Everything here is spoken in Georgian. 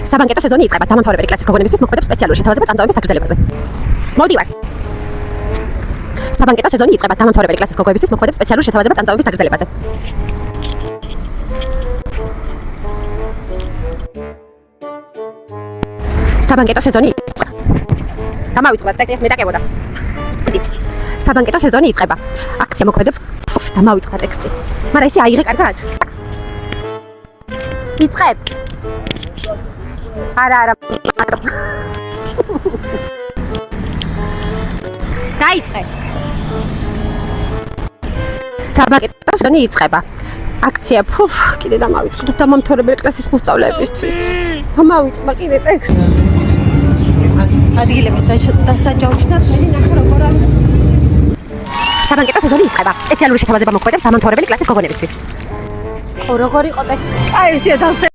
საბანკეტო სეზონი იწყება. დამამთავრებელი კლასის გოგონებისთვის მოქმედებს სპეციალური შეთავაზება წამწამების დაგრძელებაზე. მოდივარ. საბანკეტო სეზონი იწყება. დამამთავრებელი კლასის გოგონებისთვის მოქმედებს სპეციალური შეთავაზება წამწამების დაგრძელებაზე. საბანკეტო სეზონი იწყება. დამავიწყდა ტექსტი მე დაგებოდა. საბანკეტო სეზონი იწყება. აქცია მოქმედებს. დამავიწყდა ტექსტი. მაგრამ ესე აიღე კარგად? იწყებ. არა. დაიწყე. საბანკეტო სეზონი იწყება. აქცია კიდე დამავიწყდა დამამთავრებელი კლასის მოსწავლეებისთვის. დამავიწყდა კიდე ტექსტი. ადგილების დასაჯავრშნაც მე ნახე როგორ არის. საბანკეტო სეზონი იწყება. სპეციალური შეთავაზება მოქმედებს დამამთავრებელი კლასის გოგონებისთვის. როგორ იყო ტექსტი? აი ესე დავსე